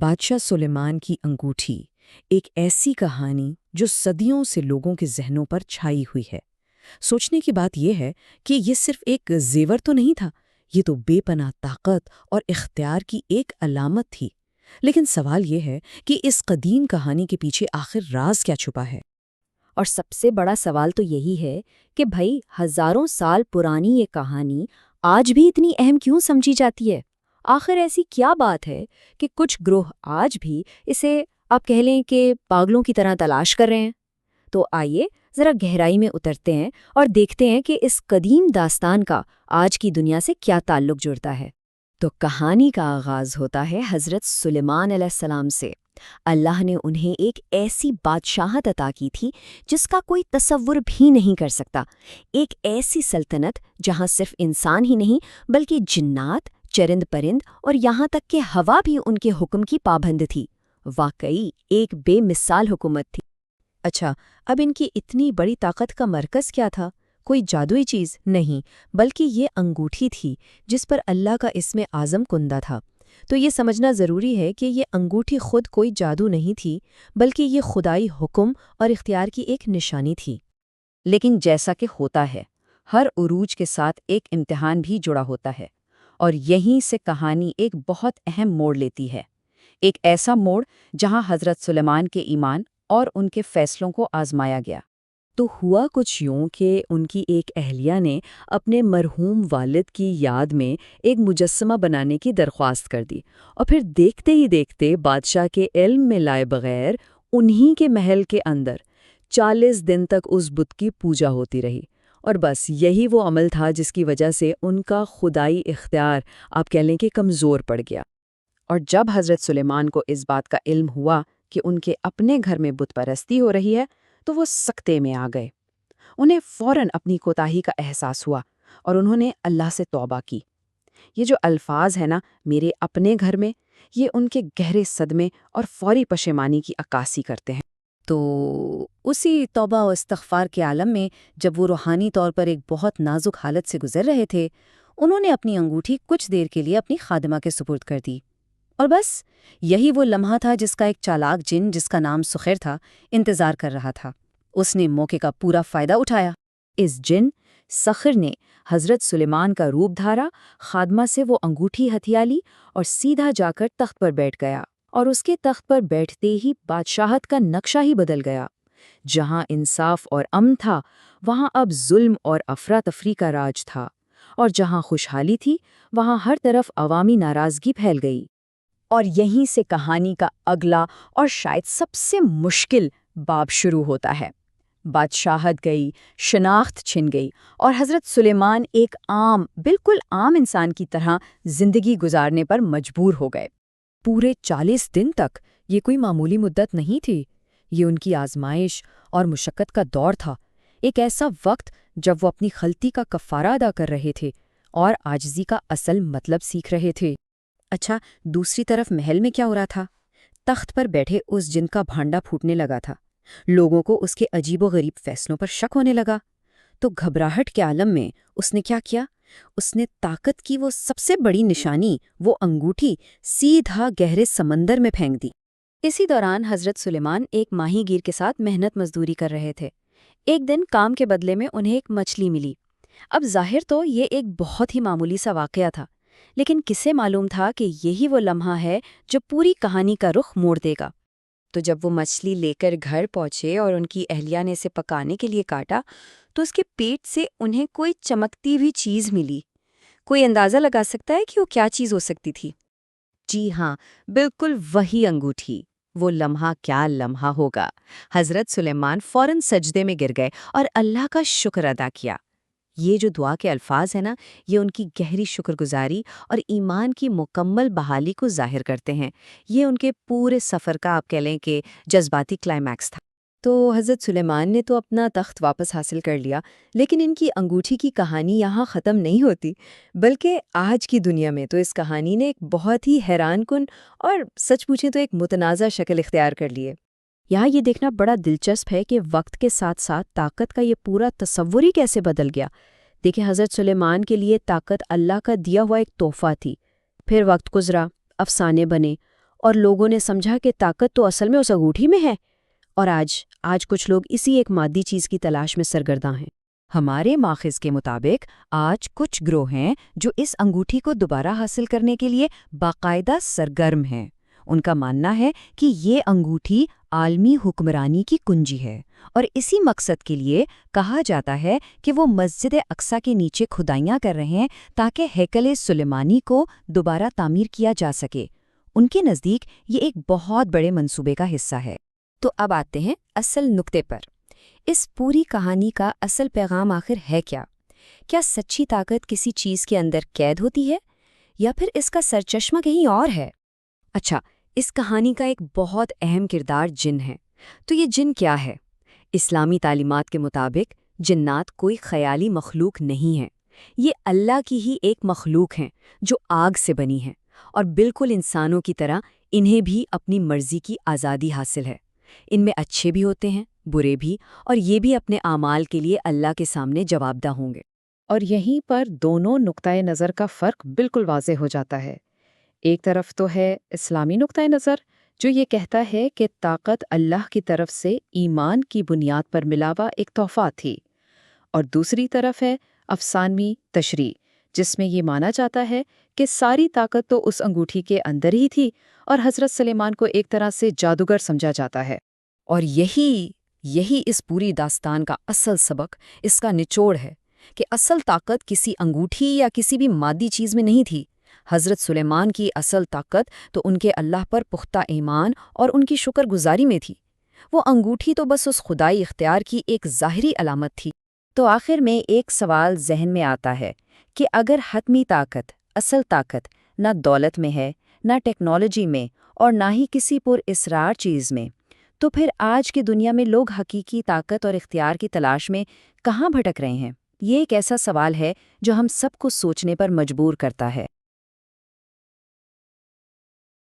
بادشاہ سلیمان کی انگوٹھی ایک ایسی کہانی جو صدیوں سے لوگوں کے ذہنوں پر چھائی ہوئی ہے۔ سوچنے کی بات یہ ہے کہ یہ صرف ایک زیور تو نہیں تھا، یہ تو بے پناہ طاقت اور اختیار کی ایک علامت تھی۔ لیکن سوال یہ ہے کہ اس قدیم کہانی کے پیچھے آخر راز کیا چھپا ہے؟ اور سب سے بڑا سوال تو یہی ہے کہ بھائی ہزاروں سال پرانی یہ کہانی آج بھی اتنی اہم کیوں سمجھی جاتی ہے؟ آخر ایسی کیا بات ہے کہ کچھ گروہ آج بھی اسے آپ کہہ لیں کہ پاگلوں کی طرح تلاش کر رہے ہیں؟ تو آئیے ذرا گہرائی میں اترتے ہیں اور دیکھتے ہیں کہ اس قدیم داستان کا آج کی دنیا سے کیا تعلق جڑتا ہے۔ تو کہانی کا آغاز ہوتا ہے حضرت سلیمان علیہ السلام سے۔ اللہ نے انہیں ایک ایسی بادشاہت عطا کی تھی جس کا کوئی تصور بھی نہیں کر سکتا، ایک ایسی سلطنت جہاں صرف انسان ہی نہیں بلکہ جنات، چرند پرند اور یہاں تک کہ ہوا بھی ان کے حکم کی پابند تھی۔ واقعی ایک بے مثال حکومت تھی۔ اچھا، اب ان کی اتنی بڑی طاقت کا مرکز کیا تھا؟ کوئی جادوئی چیز نہیں، بلکہ یہ انگوٹھی تھی جس پر اللہ کا اسم اعظم کندہ تھا۔ تو یہ سمجھنا ضروری ہے کہ یہ انگوٹھی خود کوئی جادو نہیں تھی، بلکہ یہ خدائی حکم اور اختیار کی ایک نشانی تھی۔ لیکن جیسا کہ ہوتا ہے، ہر عروج کے ساتھ ایک امتحان بھی جڑا ہوتا ہے، اور یہیں سے کہانی ایک بہت اہم موڑ لیتی ہے۔ ایک ایسا موڑ جہاں حضرت سلیمان کے ایمان اور ان کے فیصلوں کو آزمایا گیا۔ تو ہوا کچھ یوں کہ ان کی ایک اہلیہ نے اپنے مرحوم والد کی یاد میں ایک مجسمہ بنانے کی درخواست کر دی، اور پھر دیکھتے ہی دیکھتے بادشاہ کے علم میں لائے بغیر انہی کے محل کے اندر 40 دن تک اس بت کی پوجا ہوتی رہی۔ اور بس یہی وہ عمل تھا جس کی وجہ سے ان کا خدائی اختیار آپ کہہ لیں کہ کمزور پڑ گیا۔ اور جب حضرت سلیمان کو اس بات کا علم ہوا کہ ان کے اپنے گھر میں بت پرستی ہو رہی ہے تو وہ سکتے میں آ گئے۔ انہیں فوراً اپنی کوتاہی کا احساس ہوا اور انہوں نے اللہ سے توبہ کی۔ یہ جو الفاظ ہیں نا، میرے اپنے گھر میں، یہ ان کے گہرے صدمے اور فوری پشیمانی کی عکاسی کرتے ہیں۔ تو اسی توبہ و استغفار کے عالم میں جب وہ روحانی طور پر ایک بہت نازک حالت سے گزر رہے تھے، انہوں نے اپنی انگوٹھی کچھ دیر کے لیے اپنی خادمہ کے سپرد کر دی۔ اور بس یہی وہ لمحہ تھا جس کا ایک چالاک جن جس کا نام سخر تھا انتظار کر رہا تھا۔ اس نے موقع کا پورا فائدہ اٹھایا۔ اس جن سخر نے حضرت سلیمان کا روپ دھارا، خادمہ سے وہ انگوٹھی ہتھیا لی اور سیدھا جا کر تخت پر بیٹھ گیا۔ اور اس کے تخت پر بیٹھتے ہی بادشاہت کا نقشہ ہی بدل گیا۔ جہاں انصاف اور امن تھا، وہاں اب ظلم اور افراتفری کا راج تھا، اور جہاں خوشحالی تھی وہاں ہر طرف عوامی ناراضگی پھیل گئی۔ اور یہیں سے کہانی کا اگلا اور شاید سب سے مشکل باب شروع ہوتا ہے۔ بادشاہت گئی، شناخت چھن گئی، اور حضرت سلیمان ایک بالکل عام انسان کی طرح زندگی گزارنے پر مجبور ہو گئے۔ پورے 40 دن تک یہ کوئی معمولی مدت نہیں تھی، یہ ان کی آزمائش اور مشقت کا دور تھا، ایک ایسا وقت جب وہ اپنی غلطی کا کفارہ ادا کر رہے تھے اور عاجزی کا اصل مطلب سیکھ رہے تھے۔ اچھا، دوسری طرف محل میں کیا ہو رہا تھا؟ تخت پر بیٹھے اس جن کا بھانڈا پھوٹنے لگا تھا۔ لوگوں کو اس کے عجیب و غریب فیصلوں پر شک ہونے لگا۔ تو گھبراہٹ کے عالم میں اس نے کیا کیا؟ اس نے طاقت کی وہ سب سے بڑی نشانی، وہ انگوٹھی، سیدھا گہرے سمندر میں پھینک دی۔ اسی دوران حضرت سلیمان ایک ماہی گیر کے ساتھ محنت مزدوری کر رہے تھے۔ ایک دن کام کے بدلے میں انہیں ایک مچھلی ملی۔ اب ظاہر تو یہ ایک بہت ہی معمولی سا واقعہ تھا، لیکن کسے معلوم تھا کہ یہی وہ لمحہ ہے جو پوری کہانی کا رخ موڑ دے گا۔ تو جب وہ مچھلی لے کر گھر پہنچے اور ان کی اہلیہ نے اسے پکانے کے لیے کاٹا تو اس کے پیٹ سے انہیں کوئی چمکتی ہوئی چیز ملی۔ کوئی اندازہ لگا سکتا ہے کہ وہ کیا چیز ہو سکتی تھی؟ جی ہاں، بالکل وہی انگوٹھی۔ وہ لمحہ کیا لمحہ ہوگا! حضرت سلیمان فوراً سجدے میں گر گئے اور اللہ کا شکر ادا کیا۔ یہ جو دعا کے الفاظ ہیں نا، یہ ان کی گہری شکر گزاری اور ایمان کی مکمل بحالی کو ظاہر کرتے ہیں۔ یہ ان کے پورے سفر کا آپ کہہ لیں کہ جذباتی کلائمیکس تھا۔ تو حضرت سلیمان نے تو اپنا تخت واپس حاصل کر لیا، لیکن ان کی انگوٹھی کی کہانی یہاں ختم نہیں ہوتی، بلکہ آج کی دنیا میں تو اس کہانی نے ایک بہت ہی حیران کن اور سچ پوچھیں تو ایک متنازع شکل اختیار کر لی ہے۔ یہاں یہ دیکھنا بڑا دلچسپ ہے کہ وقت کے ساتھ ساتھ طاقت کا یہ پورا تصور ہی کیسے بدل گیا۔ دیکھیں، حضرت سلیمان کے لیے طاقت اللہ کا دیا ہوا ایک تحفہ تھی، پھر وقت گزرا، افسانے بنے، اور لوگوں نے سمجھا کہ طاقت تو اصل میں اس انگوٹھی میں ہے، اور آج کچھ لوگ اسی ایک مادی چیز کی تلاش میں سرگرداں ہیں۔ ہمارے ماخذ کے مطابق آج کچھ گروہ ہیں جو اس انگوٹھی کو دوبارہ حاصل کرنے کے لیے باقاعدہ سرگرم ہیں۔ ان کا ماننا ہے کہ یہ انگوٹھی عالمی حکمرانی کی کنجی ہے، اور اسی مقصد کے لیے کہا جاتا ہے کہ وہ مسجد اقصی کے نیچے کھدائیاں کر رہے ہیں تاکہ ہیکل سلیمانی کو دوبارہ تعمیر کیا جا سکے۔ ان کے نزدیک یہ ایک بہت بڑے منصوبے کا حصہ ہے۔ تو اب آتے ہیں اصل نقطے پر۔ اس پوری کہانی کا اصل پیغام آخر ہے کیا؟ کیا سچی طاقت کسی چیز کے اندر قید ہوتی ہے، یا پھر اس کا سرچشمہ کہیں اور ہے؟ اچھا، اس کہانی کا ایک بہت اہم کردار جن ہے۔ تو یہ جن کیا ہے؟ اسلامی تعلیمات کے مطابق جنات کوئی خیالی مخلوق نہیں ہیں، یہ اللہ کی ہی ایک مخلوق ہیں جو آگ سے بنی ہیں، اور بالکل انسانوں کی طرح انہیں بھی اپنی مرضی کی آزادی حاصل ہے۔ ان میں اچھے بھی ہوتے ہیں، برے بھی، اور یہ بھی اپنے اعمال کے لیے اللہ کے سامنے جوابدہ ہوں گے۔ اور یہیں پر دونوں نقطۂ نظر کا فرق بالکل واضح ہو جاتا ہے۔ ایک طرف تو ہے اسلامی نقطۂ نظر جو یہ کہتا ہے کہ طاقت اللہ کی طرف سے ایمان کی بنیاد پر ملا ہوا ایک تحفہ تھی، اور دوسری طرف ہے افسانوی تشریح جس میں یہ مانا جاتا ہے کہ ساری طاقت تو اس انگوٹھی کے اندر ہی تھی، اور حضرت سلیمان کو ایک طرح سے جادوگر سمجھا جاتا ہے۔ اور یہی اس پوری داستان کا اصل سبق، اس کا نچوڑ ہے کہ اصل طاقت کسی انگوٹھی یا کسی بھی مادی چیز میں نہیں تھی۔ حضرت سلیمان کی اصل طاقت تو ان کے اللہ پر پختہ ایمان اور ان کی شکر گزاری میں تھی۔ وہ انگوٹھی تو بس اس خدائی اختیار کی ایک ظاہری علامت تھی۔ تو آخر میں ایک سوال ذہن میں آتا ہے کہ اگر حتمی طاقت، اصل طاقت، نہ دولت میں ہے، نہ ٹیکنالوجی میں، اور نہ ہی کسی پر اسرار چیز میں، تو پھر آج کی دنیا میں لوگ حقیقی طاقت اور اختیار کی تلاش میں کہاں بھٹک رہے ہیں؟ یہ ایک ایسا سوال ہے جو ہم سب کو سوچنے پر مجبور کرتا ہے۔